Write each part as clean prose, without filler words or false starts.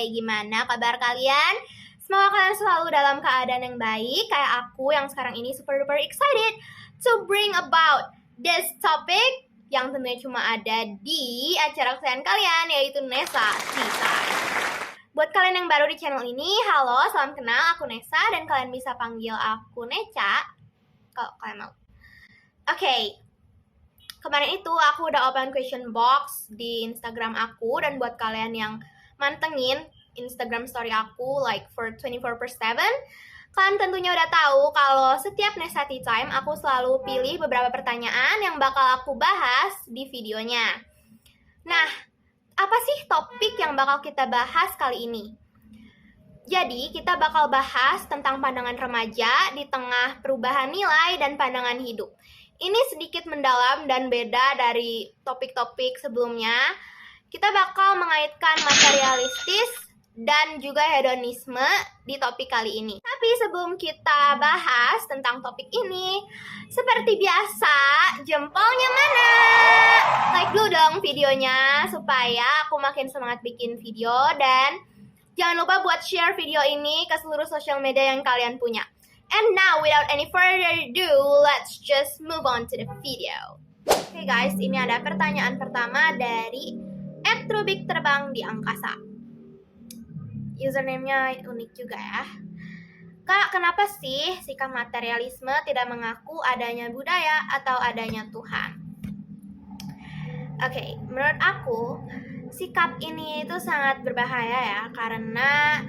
Hai, gimana kabar kalian? Semoga kalian selalu dalam keadaan yang baik. Kayak aku yang sekarang ini super duper excited to bring about this topic yang tentunya cuma ada di acara kesayangan kalian, yaitu Nessa Tea. Buat kalian yang baru di channel ini, halo, salam kenal, aku Nessa, dan kalian bisa panggil aku Neca kalau kalian mau. Oke. Kemarin itu aku udah open question box di Instagram aku, dan buat kalian yang mantengin Instagram story aku like for 24/7, kalian tentunya udah tahu kalau setiap Nessa Tea Time aku selalu pilih beberapa pertanyaan yang bakal aku bahas di videonya. Nah, apa sih topik yang bakal kita bahas kali ini? Jadi, kita bakal bahas tentang pandangan remaja di tengah perubahan nilai dan pandangan hidup. Ini sedikit mendalam dan beda dari topik-topik sebelumnya. Kita bakal mengaitkan materialistis dan juga hedonisme di topik kali ini. Tapi sebelum kita bahas tentang topik ini, seperti biasa, jempolnya mana? Like dulu dong videonya supaya aku makin semangat bikin video, dan jangan lupa buat share video ini ke seluruh sosial media yang kalian punya. And now, without any further ado, let's just move on to the video. Oke guys, ini ada pertanyaan pertama dari @rubik terbang di angkasa. Username-nya unik juga ya. Kak, kenapa sih sikap materialisme tidak mengaku adanya budaya atau adanya Tuhan? Oke, menurut aku, sikap ini itu sangat berbahaya ya, karena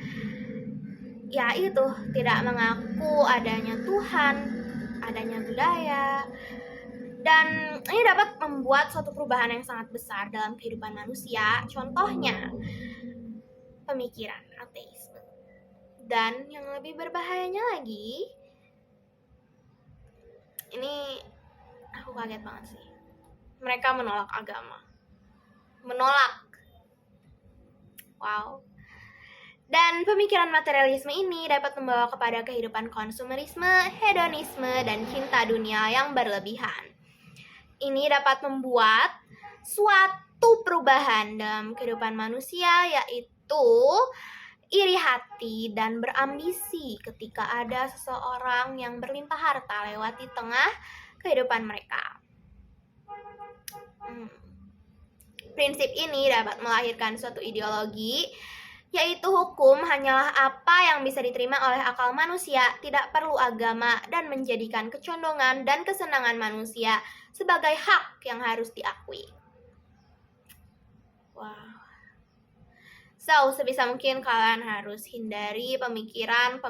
ya itu, tidak mengaku adanya Tuhan, adanya budaya, dan ini dapat membuat suatu perubahan yang sangat besar dalam kehidupan manusia. Contohnya, pemikiran ateisme. Dan yang lebih berbahayanya lagi, ini aku kaget banget sih, mereka menolak agama. Menolak. Wow. Dan pemikiran materialisme ini dapat membawa kepada kehidupan konsumerisme, hedonisme, dan cinta dunia yang berlebihan. Ini dapat membuat suatu perubahan dalam kehidupan manusia, yaitu iri hati dan berambisi ketika ada seseorang yang berlimpah harta lewat di tengah kehidupan mereka. Prinsip ini dapat melahirkan suatu ideologi, yaitu hukum hanyalah apa yang bisa diterima oleh akal manusia, tidak perlu agama, dan menjadikan kecondongan dan kesenangan manusia sebagai hak yang harus diakui. Wow. So, sebisa mungkin kalian harus hindari pemikiran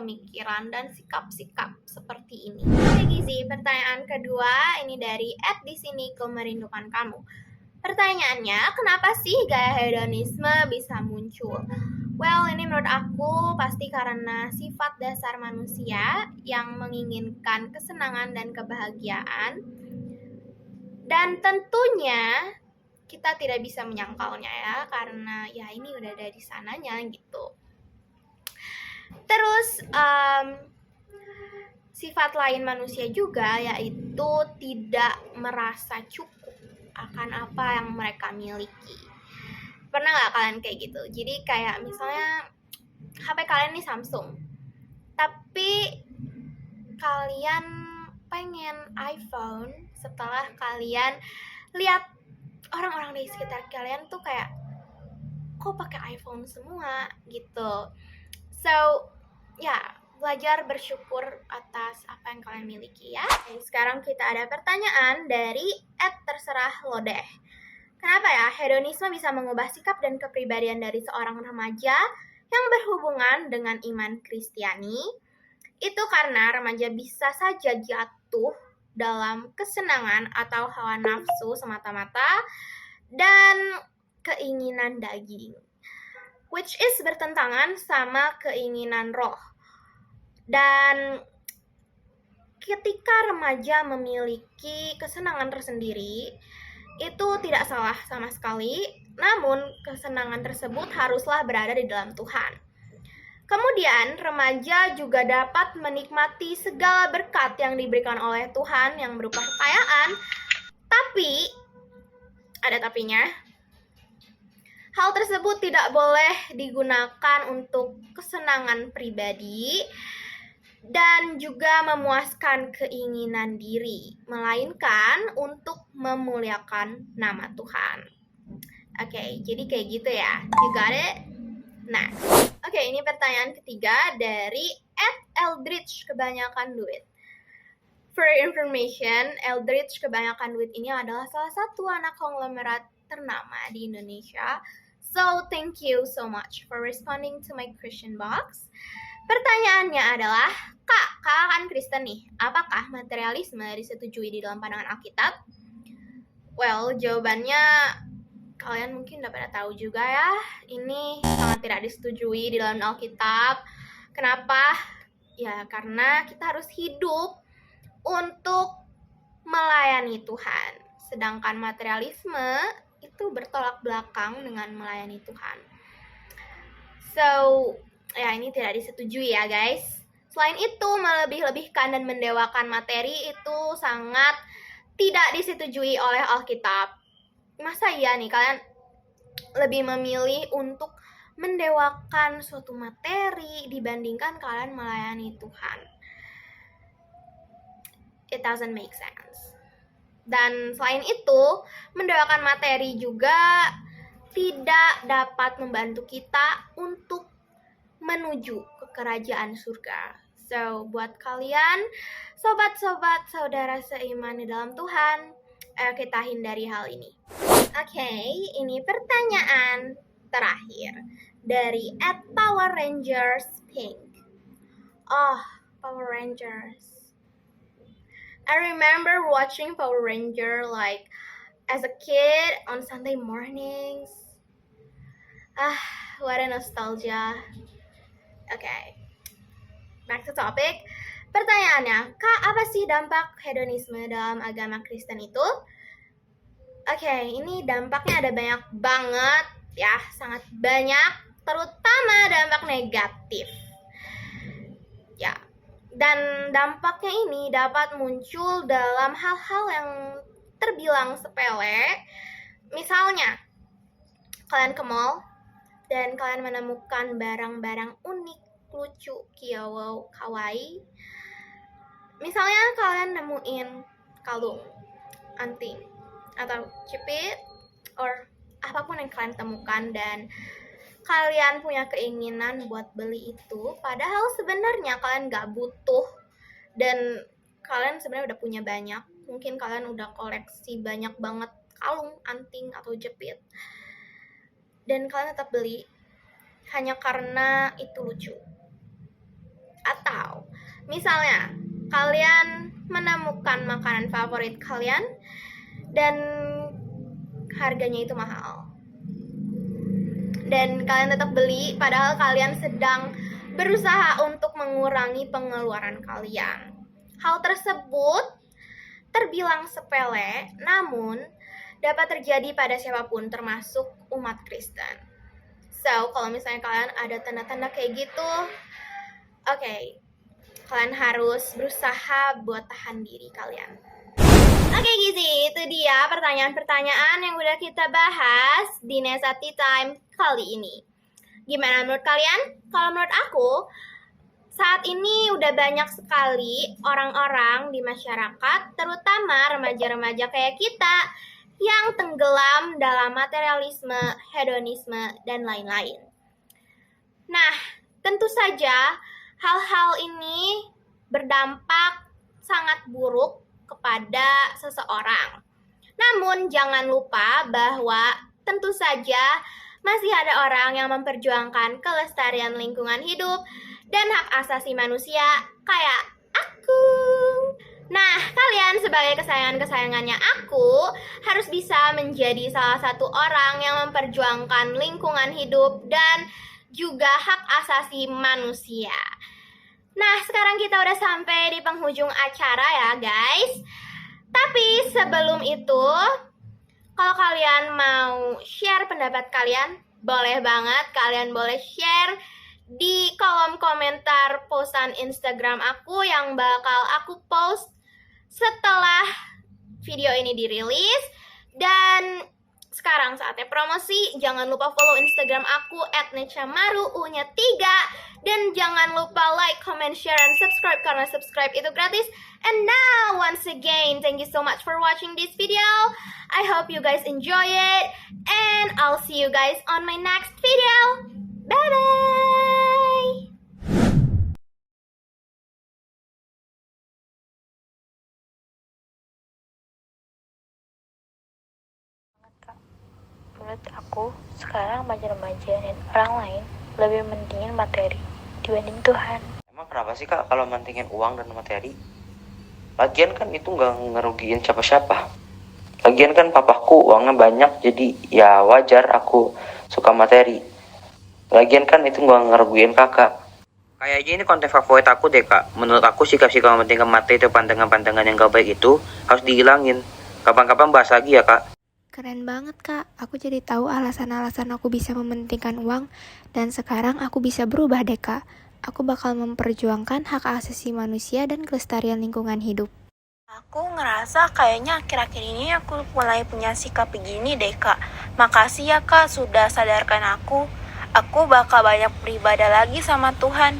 dan sikap-sikap seperti ini. Oke Gizi, pertanyaan kedua ini dari @disini merindukan kamu. Pertanyaannya, kenapa sih gaya hedonisme bisa muncul? Well, ini menurut aku pasti karena sifat dasar manusia yang menginginkan kesenangan dan kebahagiaan. Dan tentunya kita tidak bisa menyangkalnya ya, karena ya ini udah ada di sananya gitu. Terus, sifat lain manusia juga yaitu tidak merasa cukup akan apa yang mereka miliki. Pernah gak kalian kayak gitu? Jadi kayak misalnya HP kalian nih Samsung, tapi kalian pengen iPhone setelah kalian lihat orang-orang di sekitar kalian tuh kayak kok pakai iPhone semua gitu. So, ya, belajar bersyukur atas apa yang kalian miliki ya. Oke, sekarang kita ada pertanyaan dari @terserah_lodeh. Kenapa ya hedonisme bisa mengubah sikap dan kepribadian dari seorang remaja yang berhubungan dengan iman Kristiani? Itu karena remaja bisa saja jatuh dalam kesenangan atau hawa nafsu semata-mata dan keinginan daging, which is bertentangan sama keinginan roh. Dan ketika remaja memiliki kesenangan tersendiri, itu tidak salah sama sekali, namun kesenangan tersebut haruslah berada di dalam Tuhan. Kemudian, remaja juga dapat menikmati segala berkat yang diberikan oleh Tuhan yang berupa kekayaan, tapi, ada tapinya, Hal tersebut tidak boleh digunakan untuk kesenangan pribadi dan juga memuaskan keinginan diri, melainkan untuk memuliakan nama Tuhan. Oke, jadi kayak gitu ya. You got it? Nah, oke, ini pertanyaan ketiga dari @Eldridge kebanyakan duit. For information, Eldridge kebanyakan duit ini adalah salah satu anak konglomerat ternama di Indonesia. So, thank you so much for responding to my question box. Pertanyaannya adalah, Kak kan Kristen nih, apakah materialisme disetujui di dalam pandangan Alkitab? Well, jawabannya kalian mungkin udah pada tahu juga ya, ini sangat tidak disetujui di dalam Alkitab. Kenapa? Ya, karena kita harus hidup untuk melayani Tuhan. Sedangkan materialisme itu bertolak belakang dengan melayani Tuhan. So, ya ini tidak disetujui ya guys. Selain itu, melebih-lebihkan dan mendewakan materi itu sangat tidak disetujui oleh Alkitab. Masa iya nih kalian lebih memilih untuk mendewakan suatu materi dibandingkan kalian melayani Tuhan? It doesn't make sense. Dan selain itu, mendewakan materi juga tidak dapat membantu kita untuk menuju ke kerajaan surga. So, buat kalian, sobat-sobat, saudara seiman di dalam Tuhan, ayo kita hindari hal ini. Oke, ini pertanyaan terakhir dari @PowerRangersPink. Oh, Power Rangers. I remember watching Power Ranger like as a kid on Sunday mornings. What a nostalgia. Okay, back to topic. Pertanyaannya, Kak, apa sih dampak hedonisme dalam agama Kristen itu? Oke, ini dampaknya ada banyak banget ya, sangat banyak, terutama dampak negatif. Ya, dan dampaknya ini dapat muncul dalam hal-hal yang terbilang sepele. Misalnya, kalian ke mall dan kalian menemukan barang-barang unik, lucu, kiowo, kawaii. Misalnya kalian nemuin kalung, anting, atau jepit, or apapun yang kalian temukan dan kalian punya keinginan buat beli itu, padahal sebenarnya kalian gak butuh dan kalian sebenarnya udah punya banyak. Mungkin kalian udah koleksi banyak banget kalung, anting, atau jepit, dan kalian tetap beli hanya karena itu lucu. Atau misalnya kalian menemukan makanan favorit kalian dan harganya itu mahal, dan kalian tetap beli padahal kalian sedang berusaha untuk mengurangi pengeluaran kalian. Hal tersebut terbilang sepele, namun dapat terjadi pada siapapun termasuk umat Kristen. So, kalau misalnya kalian ada tanda-tanda kayak gitu, oke, kalian harus berusaha buat tahan diri kalian. Oke Gizi, itu dia pertanyaan-pertanyaan yang udah kita bahas di Nesati Time kali ini. Gimana menurut kalian? Kalau menurut aku, saat ini udah banyak sekali orang-orang di masyarakat, terutama remaja-remaja kayak kita, yang tenggelam dalam materialisme, hedonisme, dan lain-lain. Nah, tentu saja hal-hal ini berdampak sangat buruk kepada seseorang. Namun jangan lupa bahwa tentu saja masih ada orang yang memperjuangkan kelestarian lingkungan hidup dan hak asasi manusia kayak aku. Nah, kalian sebagai kesayangan-kesayangannya aku harus bisa menjadi salah satu orang yang memperjuangkan lingkungan hidup dan juga hak asasi manusia. Nah, sekarang kita udah sampai di penghujung acara ya guys. Tapi sebelum itu, kalau kalian mau share pendapat kalian, boleh banget. Kalian boleh share di kolom komentar postan Instagram aku yang bakal aku post setelah video ini dirilis. Dan sekarang saatnya promosi. Jangan lupa follow Instagram aku @nechamaru U-nya 3. Dan jangan lupa like, comment, share, and subscribe karena subscribe itu gratis. And now, once again, thank you so much for watching this video. I hope you guys enjoy it. And I'll see you guys on my next video. Bye-bye! Menurut aku, sekarang remaja-remaja dan orang lain lebih mentingin materi dibanding Tuhan. Emang kenapa sih kak kalau mentingin uang dan materi? Lagian kan itu nggak ngerugiin siapa-siapa. Lagian kan papaku uangnya banyak, jadi ya wajar aku suka materi. Lagian kan itu nggak ngerugiin kakak. Kayaknya ini konten favorit aku deh kak. Menurut aku sikap-sikap mementingkan materi itu pandangan-pandangan yang gak baik itu harus dihilangin. Kapan-kapan bahas lagi ya kak. Keren banget kak, aku jadi tahu alasan-alasan aku bisa mementingkan uang dan sekarang aku bisa berubah deh kak. Aku bakal memperjuangkan hak asasi manusia dan kelestarian lingkungan hidup. Aku ngerasa kayaknya akhir-akhir ini aku mulai punya sikap begini deh kak. Makasih ya kak sudah sadarkan aku. Aku bakal banyak beribadah lagi sama Tuhan.